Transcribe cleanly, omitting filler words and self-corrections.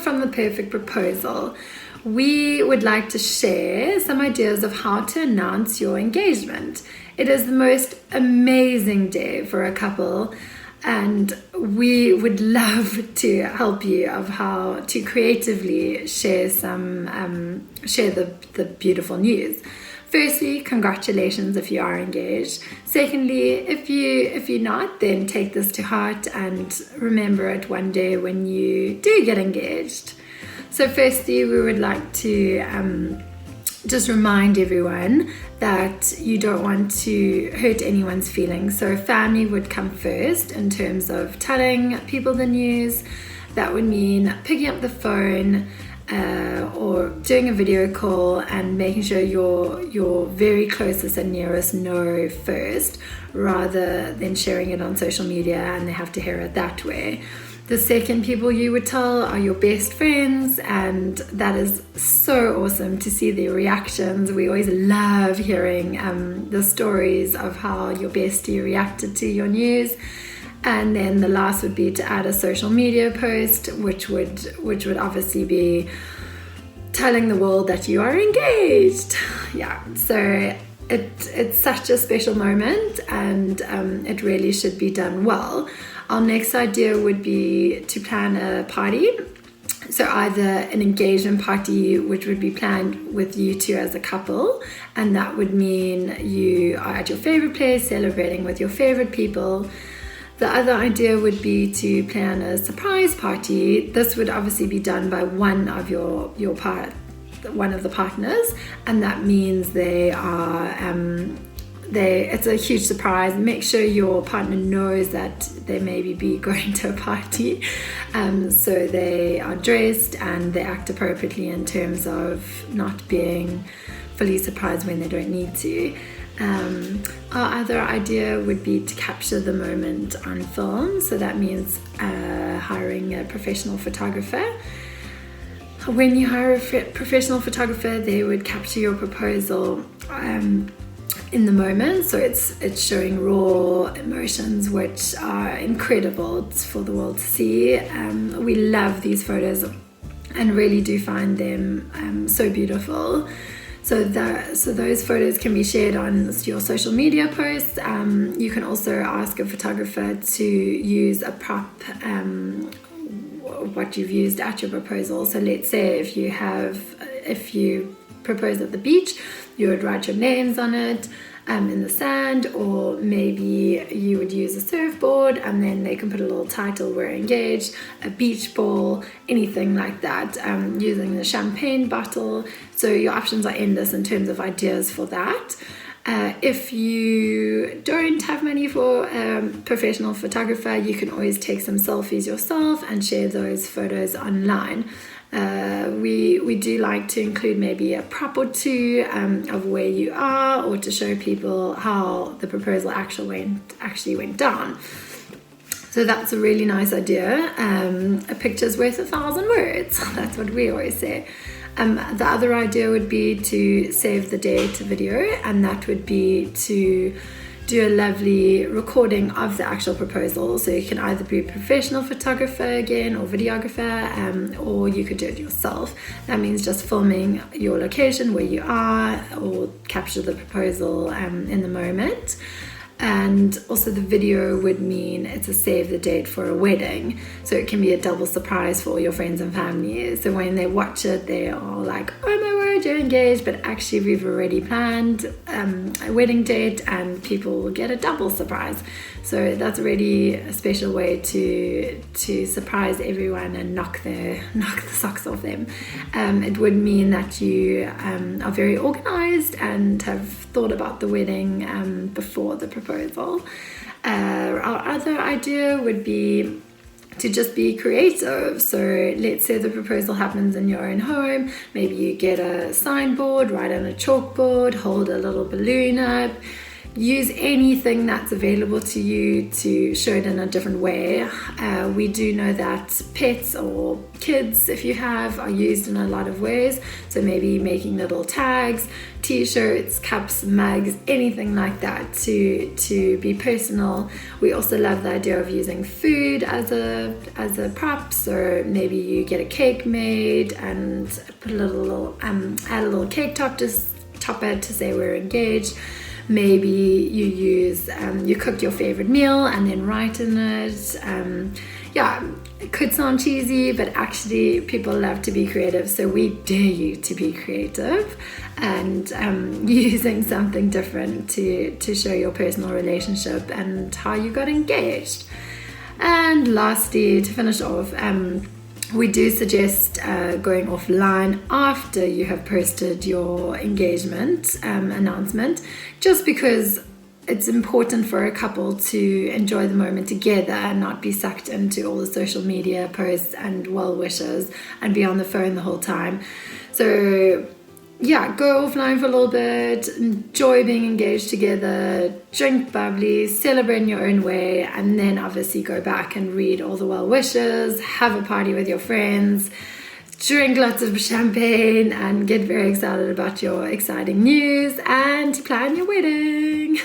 from the perfect proposal, we would like to share some ideas of how to announce your engagement. It is the most amazing day for a couple, and we would love to help you of how to creatively share the beautiful news. Firstly, congratulations if you are engaged. Secondly, if you're not, then take this to heart and remember it one day when you do get engaged. So firstly, we would like to just remind everyone that you don't want to hurt anyone's feelings. So family would come first in terms of telling people the news. That would mean picking up the phone or doing a video call and making sure your very closest and nearest know first, rather than sharing it on social media and they have to hear it that way. The second people you would tell are your best friends, and that is so awesome to see their reactions. We always love hearing the stories of how your bestie reacted to your news. And then the last would be to add a social media post, which would obviously be telling the world that you are engaged. Yeah, so it's such a special moment, and it really should be done well. Our next idea would be to plan a party. So either an engagement party, which would be planned with you two as a couple, and that would mean you are at your favorite place celebrating with your favorite people. The other idea would be to plan a surprise party. This would obviously be done by one of one of the partners, and that means it's a huge surprise. Make sure your partner knows that they maybe be going to a party, so they are dressed and they act appropriately in terms of not being fully surprised when they don't need to. Our other idea would be to capture the moment on film, so that means hiring a professional photographer. When you hire a professional photographer, they would capture your proposal in the moment, so it's showing raw emotions, which are incredible for the world to see. We love these photos and really do find them so beautiful. So those photos can be shared on your social media posts. You can also ask a photographer to use a prop, what you've used at your proposal. So let's say if you propose at the beach, you would write your names on it in the sand, or maybe you would use a surfboard and then they can put a little title, "We're engaged," a beach ball, anything like that, using the champagne bottle. So your options are endless in terms of ideas for that. If you don't have money for a professional photographer, you can always take some selfies yourself and share those photos online. We do like to include maybe a prop or two of where you are, or to show people how the proposal actually went down. So that's a really nice idea. A picture's worth 1,000 words. That's what we always say. The other idea would be to save the date video, and that would be to do a lovely recording of the actual proposal. So you can either be a professional photographer again, or videographer, or you could do it yourself. That means just filming your location where you are, or capture the proposal in the moment. And also the video would mean it's a save the date for a wedding, so it can be a double surprise for all your friends and family. So when they watch it, they are like, "Oh my word, you're engaged," but actually we've already planned a wedding date, and people will get a double surprise. So that's really a special way to surprise everyone and knock the socks off them. It would mean that you are very organized and have thought about the wedding before the proposal. Our other idea would be to just be creative. So let's say the proposal happens in your own home. Maybe you get a signboard, write on a chalkboard, hold a little balloon up. use anything that's available to you to show it in a different way. We do know that pets or kids, if you have, are used in a lot of ways. So maybe making little tags, t-shirts, cups, mugs, anything like that to be personal. We also love the idea of using food as a prop. So maybe you get a cake made and put add a little cake topper to say we're engaged. Maybe you use, you cook your favorite meal and then write in it. It could sound cheesy, but actually people love to be creative. So we dare you to be creative and using something different to show your personal relationship and how you got engaged. And lastly, to finish off, we do suggest going offline after you have posted your engagement announcement, just because it's important for a couple to enjoy the moment together and not be sucked into all the social media posts and well wishes and be on the phone the whole time. So yeah, go offline for a little bit, enjoy being engaged together, drink bubbly, celebrate in your own way, and then obviously go back and read all the well wishes, have a party with your friends, drink lots of champagne, and get very excited about your exciting news and plan your wedding.